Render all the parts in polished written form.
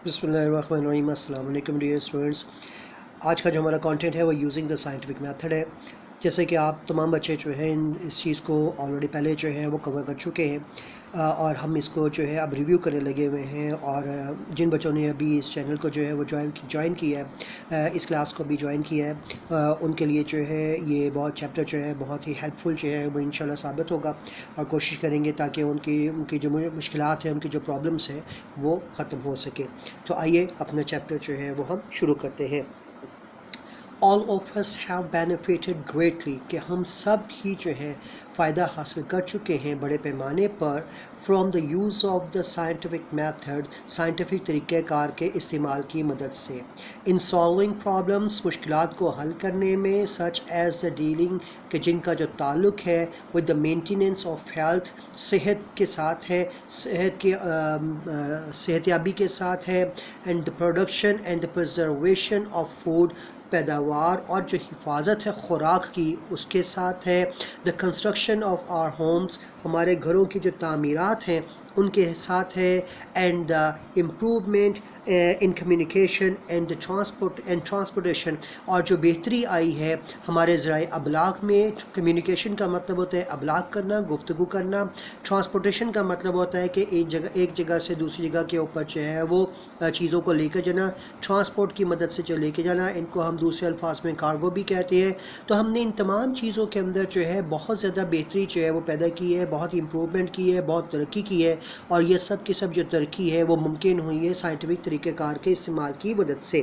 بسم اللہ الرحمن الرحیم۔ السلام علیکم ڈیئر اسٹوڈنٹس، آج کا جو ہمارا کانٹینٹ ہے وہ یوزنگ دا سائنٹیفک میتھڈ ہے۔ جیسے کہ آپ تمام بچے جو ہیں اس چیز کو آلریڈی پہلے جو ہے وہ کور کر چکے ہیں، اور ہم اس کو جو ہے اب ریویو کرنے لگے ہوئے ہیں۔ اور جن بچوں نے ابھی اس چینل کو جو ہے وہ جوائن کیا ہے، اس کلاس کو بھی جوائن کیا ہے، ان کے لیے جو ہے یہ بہت چیپٹر جو ہے بہت ہی ہیلپ فل جو ہے وہ انشاءاللہ ثابت ہوگا، اور کوشش کریں گے تاکہ ان کی جو مشکلات ہیں، ان کی جو پرابلمس ہیں وہ ختم ہو سکے۔ تو آئیے اپنا چیپٹر جو ہے وہ ہم شروع کرتے ہیں۔ all of us have benefited greatly، کہ ہم سب ہی جو ہے فائدہ حاصل کر چکے ہیں بڑے پیمانے پر from the use of the scientific method، scientific طریقہ کار کے استعمال کی مدد سے in solving problems، مشکلات کو حل کرنے میں such as the dealing، کہ جن کا جو تعلق ہے with the maintenance of health، صحت کے ساتھ ہے، صحتیابی کے ساتھ ہے، and the production and the preservation of food، پیداوار اور جو حفاظت ہے خوراک کی اس کے ساتھ ہے، the construction of our homes، ہمارے گھروں کی جو تعمیرات ہیں ان کے ساتھ ہے، and the improvement in communication and the transportation، اور جو بہتری آئی ہے ہمارے ذرائع ابلاغ میں۔ کمیونیکیشن کا مطلب ہوتا ہے ابلاغ کرنا، گفتگو کرنا۔ ٹرانسپورٹیشن کا مطلب ہوتا ہے کہ ایک جگہ سے دوسری جگہ کے اوپر جو ہے وہ چیزوں کو لے کر جانا، ٹرانسپورٹ کی مدد سے جو لے کے جانا، ان کو ہم دوسرے الفاظ میں کارگو بھی کہتے ہیں۔ تو ہم نے ان تمام چیزوں کے اندر جو ہے بہت زیادہ بہتری جو ہے وہ پیدا کی ہے، بہت امپروومنٹ کی ہے، بہت ترقی کی ہے، اور یہ سب کی سب جو ترقی ہے وہ ممکن ہوئی ہے سائنٹیفک طریقہ کار کے استعمال کی مدد سے۔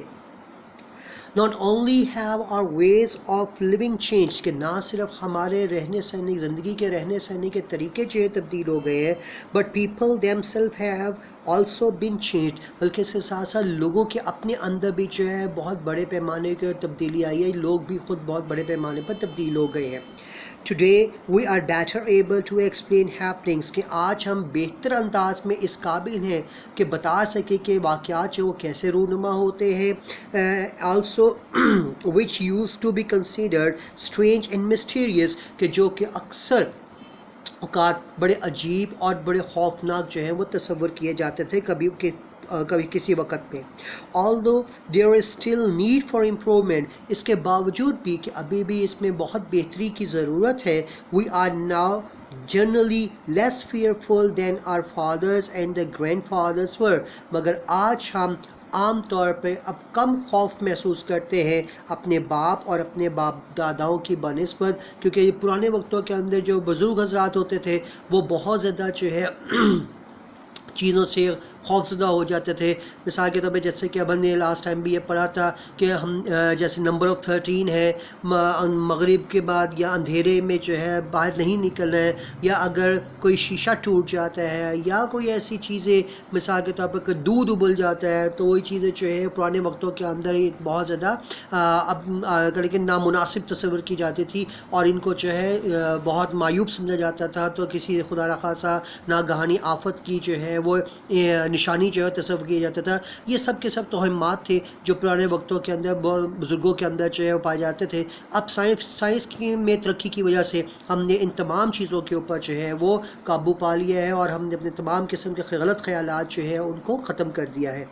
not only have our ways of living changed، کہ نہ صرف ہمارے رہنے سہنے، زندگی کے رہنے سہنے کے طریقے جو ہے تبدیل ہو گئے ہیں، but people themselves have also been changed، بلکہ اس کے ساتھ ساتھ لوگوں کے اپنے اندر بھی جو ہے بہت بڑے پیمانے کی تبدیلی آئی ہے، لوگ بھی خود بہت بڑے پیمانے پر تبدیل ہو گئے ہیں۔ Today we are better able to explain happenings، کہ آج ہم بہتر انداز میں اس قابل ہیں کہ بتا سکے کہ واقعات جو وہ کیسے رونما ہوتے ہیں۔ also which used to be considered strange and mysterious، کہ جو کہ اکثر اوقات بڑے عجیب اور بڑے خوفناک جو ہیں وہ تصور کیے جاتے تھے کبھی کسی وقت میں۔ although there is still need for improvement، اس کے باوجود بھی کہ ابھی بھی اس میں بہت بہتری کی ضرورت ہے، we are now generally less fearful than our fathers and the grandfathers were، مگر آج ہم عام طور پہ اب کم خوف محسوس کرتے ہیں اپنے باپ اور اپنے باپ داداؤں کی بنسبت، کیونکہ پرانے وقتوں کے اندر جو بزرگ حضرات ہوتے تھے وہ بہت زیادہ جو ہے چیزوں سے خوفزدہ ہو جاتے تھے۔ مثال کے طور پہ جیسے کہ اب ہم نے لاسٹ ٹائم بھی یہ پڑھا تھا کہ ہم جیسے نمبر آف 13 ہے، مغرب کے بعد یا اندھیرے میں جو ہے باہر نہیں نکلنا ہے، یا اگر کوئی شیشہ ٹوٹ جاتا ہے یا کوئی ایسی چیزیں مثال کے طور پر کہ دودھ ابل جاتا ہے، تو وہی چیزیں جو ہے پرانے وقتوں کے اندر بہت زیادہ لیکن نامناسب تصور کی جاتی تھی، اور ان کو جو ہے بہت معیوب سمجھا جاتا تھا، تو کسی خدا نخواستہ ناگہانی آفت کی جو ہے وہ نشانی جو ہے تصور کیا جاتا تھا۔ یہ سب کے سب توہمات تھے جو پرانے وقتوں کے اندر بزرگوں کے اندر جو ہے وہ پائے جاتے تھے۔ اب سائنس میں ترقی کی وجہ سے ہم نے ان تمام چیزوں کے اوپر جو ہے وہ قابو پا لیا ہے، اور ہم نے اپنے تمام قسم کے غلط خیالات جو ہے ان کو ختم کر دیا ہے۔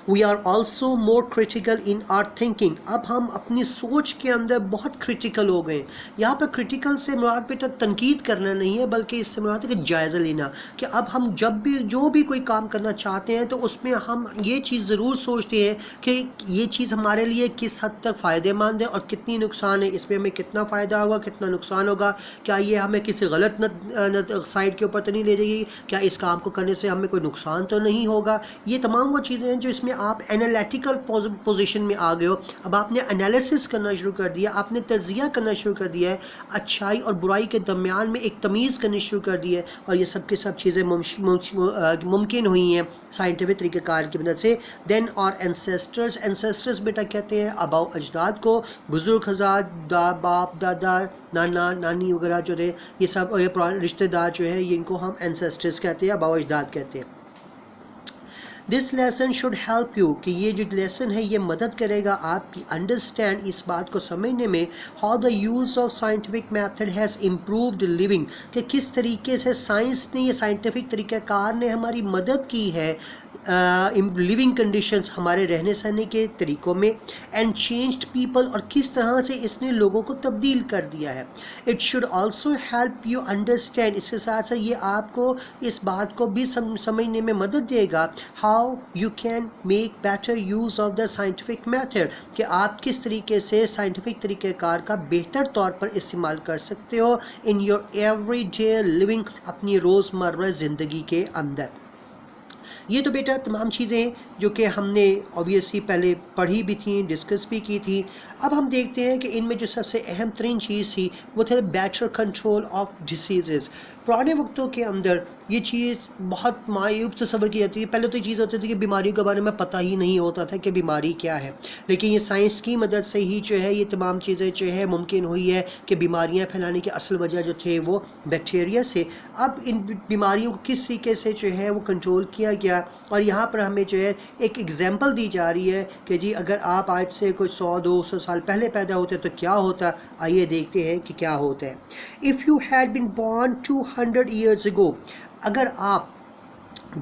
we are also more critical in our thinking، اب ہم اپنی سوچ کے اندر بہت کرٹیکل ہو گئے۔ یہاں پر کرٹیکل سے مراد بیٹا تنقید کرنا نہیں ہے، بلکہ اس سے مراد ہے کہ جائزہ لینا، کہ اب ہم جب بھی جو بھی کوئی کام کرنا چاہتے ہیں تو اس میں ہم یہ چیز ضرور سوچتے ہیں کہ یہ چیز ہمارے لیے کس حد تک فائدہ مند ہے اور کتنی نقصان ہے، اس میں ہمیں کتنا فائدہ ہوگا، کتنا نقصان ہوگا، کیا یہ ہمیں کسی غلط سائڈ کے اوپر تو نہیں لے جائے گی، کیا اس کام کو کرنے سے ہمیں کوئی نقصان تو نہیں ہوگا۔ یہ تمام وہ چیزیں ہیں جو اس میں آپ انالیٹیکل پوزیشن میں آ گئے ہو، اب آپ نے انالیسس کرنا شروع کر دیا، آپ نے تجزیہ کرنا شروع کر دیا ہے، اچھائی اور برائی کے درمیان میں ایک تمیز کرنی شروع کر دی ہے، اور یہ سب کی سب چیزیں ممکن ہوئی ہیں سائنٹیفک طریقہ کار کی مدد سے۔ دین اور اینسیسٹرز بیٹا کہتے ہیں آباء و اجداد کو، بزرگ حضرات، باپ دادا نانا نانی وغیرہ جو تھے، یہ سب رشتہ دار جو ہے ان کو ہم اینسیسٹرز کہتے ہیں، آباء و اجداد کہتے ہیں۔ This lesson should help you, کہ یہ جو لیسن ہے یہ مدد کرے گا آپ کی انڈرسٹینڈ، اس بات کو سمجھنے میں، how the use of scientific method has improved living, کہ کس طریقے سے سائنس نے، یہ سائنٹیفک طریقہ کار نے ہماری مدد کی ہے لیونگ کنڈیشنز ہمارے رہنے سہنے کے طریقوں میں، اینڈ چینجڈ پیپل، اور کس طرح سے اس نے لوگوں کو تبدیل کر دیا ہے. It should also help you understand, اس کے ساتھ ساتھ یہ آپ کو اس بات کو بھی سمجھنے میں مدد دے گا، how you can make better use of the scientific method, کہ آپ کس طریقے سے سائنٹیفک طریقہ کار کا بہتر طور پر استعمال کر سکتے ہو in your everyday living, اپنی روزمرہ زندگی کے اندر. یہ تو بیٹا تمام چیزیں جو کہ ہم نے اوبیسلی پہلے پڑھی بھی تھیں، ڈسکس بھی کی تھی. اب ہم دیکھتے ہیں کہ ان میں جو سب سے اہم ترین چیز تھی وہ تھا بیٹر کنٹرول آف ڈیسیزز. پرانے وقتوں کے اندر یہ چیز بہت معیوب تصور کی جاتی ہے. پہلے تو یہ چیز ہوتی تھی کہ بیماریوں کے بارے میں پتہ ہی نہیں ہوتا تھا کہ بیماری کیا ہے، لیکن یہ سائنس کی مدد سے ہی جو ہے یہ تمام چیزیں جو ہے ممکن ہوئی ہے کہ بیماریاں پھیلانے کی اصل وجہ جو تھے وہ بیکٹیریا سے. اب ان بیماریوں کو کس طریقے سے جو ہے وہ کنٹرول کیا گیا، اور یہاں پر ہمیں جو ہے ایک ایگزامپل دی جا رہی ہے کہ جی اگر آپ آج سے کوئی 100-200 سال پہلے پیدا ہوتے تو کیا ہوتا. آئیے دیکھتے ہیں کہ کیا ہوتا ہے. If you had been born 200 years ago، اگر آپ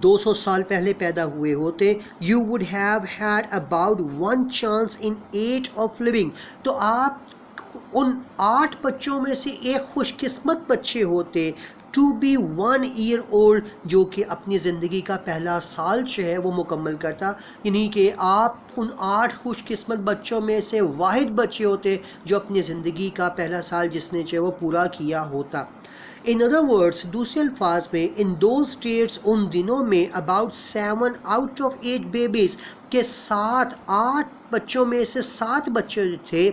200 سال پہلے پیدا ہوئے ہوتے، you would have had about 1 chance in 8 of living، تو آپ ان 8 بچوں میں سے ایک خوش قسمت بچے ہوتے. to be 1 year old، جو کہ اپنی زندگی کا پہلا سال جو ہے وہ مکمل کرتا، یعنی کہ آپ ان 8 خوش قسمت بچوں میں سے واحد بچے ہوتے جو اپنی زندگی کا پہلا سال جس نے جو ہے وہ پورا کیا ہوتا. In other words، دوسرے الفاظ میں in those days، ان دنوں میں about 7 out of 8 babies، کے 8 بچوں میں سے 7 بچے جو تھے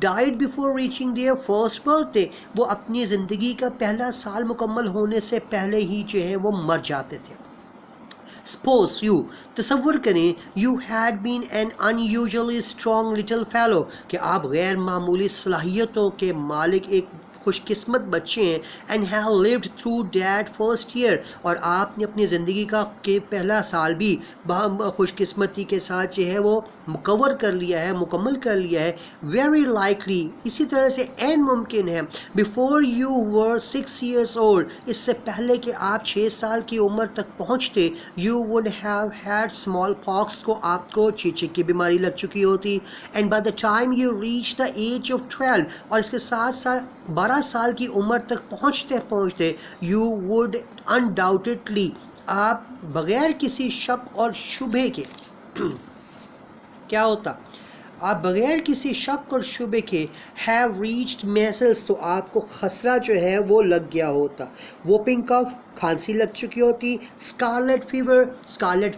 died before reaching their first birthday، وہ اپنی زندگی کا پہلا سال مکمل ہونے سے پہلے ہی جو ہے وہ مر جاتے تھے. Suppose you، تصور کریں you had been an unusually strong little fellow، کہ آپ غیر معمولی صلاحیتوں کے مالک ایک خوش قسمت بچے ہیں، and have lived through that first year، اور آپ نے اپنی زندگی کا پہلا سال بھی خوش قسمتی کے ساتھ جو ہے وہ مکور کر لیا ہے، مکمل کر لیا ہے. very likely، اسی طرح سے این ممکن ہے before you were 6 years old، اس سے پہلے کہ آپ 6 سال کی عمر تک پہنچتے you would have had small pox، کو آپ کو چیچک کی بیماری لگ چکی ہوتی. and by the time you reach the age of 12، اور اس کے ساتھ ساتھ 12 سال کی عمر تک پہنچتے you would undoubtedly، آپ بغیر کسی شک اور شبہ کے کیا ہوتا، آپ بغیر کسی شک اور شبہ کے have reached measles، تو آپ کو خسرہ جو ہے وہ لگ گیا ہوتا. whooping cough، کھانسی لگ چکی ہوتی. scarlet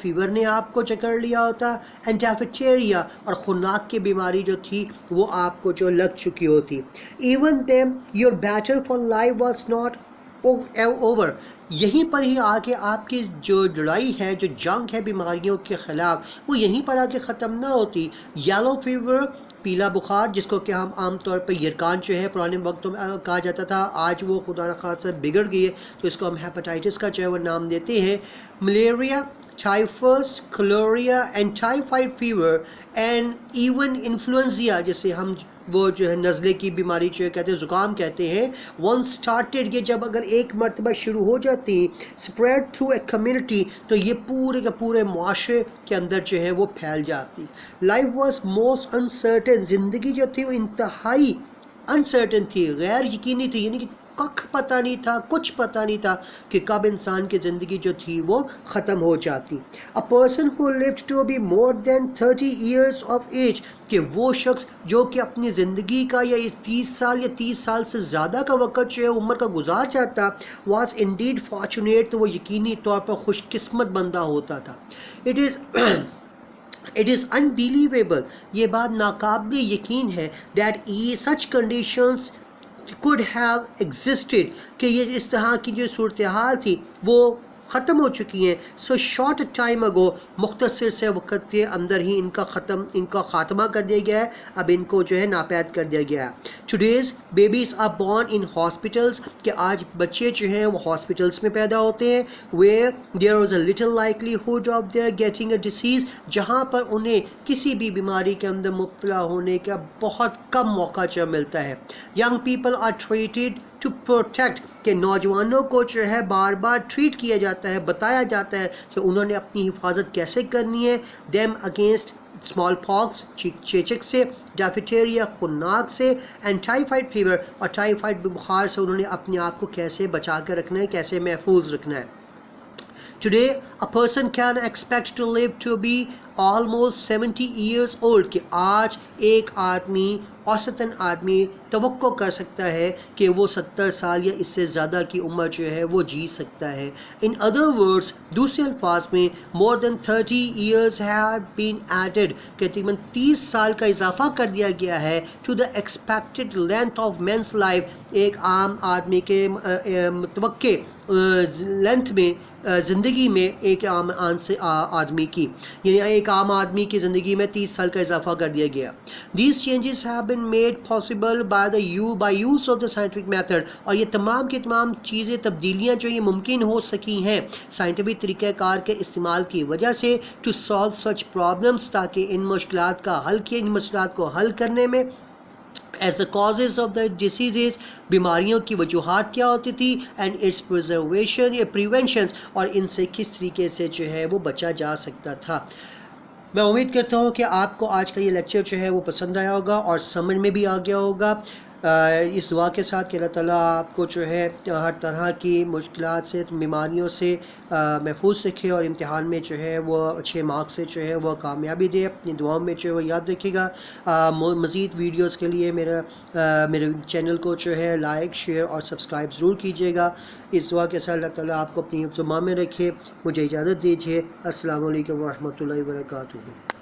fever نے آپ کو چکر لیا ہوتا. and diphtheria، اور خناق کی بیماری جو تھی وہ آپ کو جو لگ چکی ہوتی. even then your battle for life was not over، یہیں پر ہی آ کے آپ کی جو لڑائی ہے، جو جنگ ہے بیماریوں کے خلاف، وہ یہیں پر آ کے ختم نہ ہوتی. yellow fever، پیلا بخار، جس کو کہ ہم عام طور پہ یرکان جو ہے پرانے وقتوں میں کہا جاتا تھا، آج وہ خدا نخواستہ بگڑ گئی ہے تو اس کو ہم ہیپاٹائٹس کا جو ہے وہ نام دیتے ہیں. Malaria, typhus, cholera and typhoid fever and even influenza, جسے ہم وہ جو ہے نزلے کی بیماری جو ہے کہتے ہیں، زکام کہتے ہیں. ون سٹارٹیڈ، یہ جب اگر ایک مرتبہ شروع ہو جاتی، اسپریڈ تھرو اے کمیونٹی، تو یہ پورے کے پورے معاشرے کے اندر جو ہے وہ پھیل جاتی. لائف واز موسٹ انسرٹن، زندگی جو تھی وہ انتہائی انسرٹن تھی، غیر یقینی تھی، یعنی کہ کچھ پتہ نہیں تھا، کچھ پتہ نہیں تھا کہ کب انسان کی زندگی جو تھی وہ ختم ہو جاتی. A person who lived to be more than 30 years of age، کہ وہ شخص جو کہ اپنی زندگی کا یا 30 سال یا 30 سال سے زیادہ کا وقت جو ہے عمر کا گزار جاتا، was indeed fortunate، تو وہ یقینی طور پر خوش قسمت بندہ ہوتا تھا. It is unbelievable، یہ بات ناقابل یقین ہے that such conditions could have existed، کہ یہ اس طرح کی جو صورتحال تھی وہ ختم ہو چکی ہیں. سو شارٹ ٹائم اگو، مختصر سے وقت کے اندر ہی ان کا خاتمہ کر دیا گیا ہے، اب ان کو جو ہے ناپید کر دیا گیا ہے. Today's babies are born in hospitals, کہ آج بچے جو ہیں وہ ہاسپٹلس میں پیدا ہوتے ہیں. Where there is a little likelihood of their getting a disease, جہاں پر انہیں کسی بھی بیماری کے اندر مبتلا ہونے کا بہت کم موقع جو ملتا ہے. Young people are treated to protect کہ نوجوانوں کو جو ہے بار بار ٹریٹ کیا جاتا ہے، بتایا جاتا ہے کہ انہوں نے اپنی حفاظت کیسے کرنی ہے، دیم اگینسٹ اسمال پاکس چیچک سے، ڈیفیٹیریا خناک سے، اینڈ ٹائیفائڈ فیور اور ٹائیفائڈ بخار سے انہوں نے اپنے آپ کو کیسے بچا کر رکھنا ہے، کیسے محفوظ رکھنا ہے۔ Today, a person can expect to live to be almost 70 years old کہ آج ایک آدمی اوسطاً آدمی توقع کر سکتا ہے کہ وہ 70 سال یا اس سے زیادہ کی عمر جو ہے وہ جی سکتا ہے۔ In other words، دوسرے الفاظ میں more than 30 years have been added کہ تقریباً 30 سال کا اضافہ کر دیا گیا ہے to the expected length of men's life ایک عام آدمی کے متوقع لینتھ میں زندگی میں ایک عام آدمی کی، یعنی ایک عام آدمی کی زندگی میں 30 سال کا اضافہ کر دیا گیا۔ These changes have been made possible by use of the scientific method اور یہ تمام کی تمام چیزیں تبدیلیاں جو یہ ممکن ہو سکی ہیں سائنٹیفک طریقہ کار کے استعمال کی وجہ سے to solve such problems تاکہ ان مشکلات کا حل کیا، ان مشکلات کو حل کرنے میں as the causes of the diseases بیماریوں کی وجوہات کیا ہوتی تھی and its preservation یا preventions اور ان سے کس طریقے سے جو ہے وہ بچا جا سکتا تھا۔ میں امید کرتا ہوں کہ آپ کو آج کا یہ لیکچر جو ہے وہ پسند آیا ہوگا اور سمجھ میں بھی آ گیا ہوگا، اس دعا کے ساتھ کہ اللہ تعالیٰ آپ کو جو ہے ہر طرح کی مشکلات سے بیماریوں سے محفوظ رکھے اور امتحان میں جو ہے وہ اچھے مارکس سے جو ہے وہ کامیابی دے۔ اپنی دعاؤں میں جو ہے وہ یاد رکھے گا۔ مزید ویڈیوز کے لیے میرے چینل کو جو ہے لائک شیئر اور سبسکرائب ضرور کیجیے گا۔ اس دعا کے ساتھ اللہ تعالیٰ آپ کو اپنی حفظ و امان میں رکھے۔ مجھے اجازت دیجیے۔ السلام علیکم ورحمۃ اللہ وبرکاتہ۔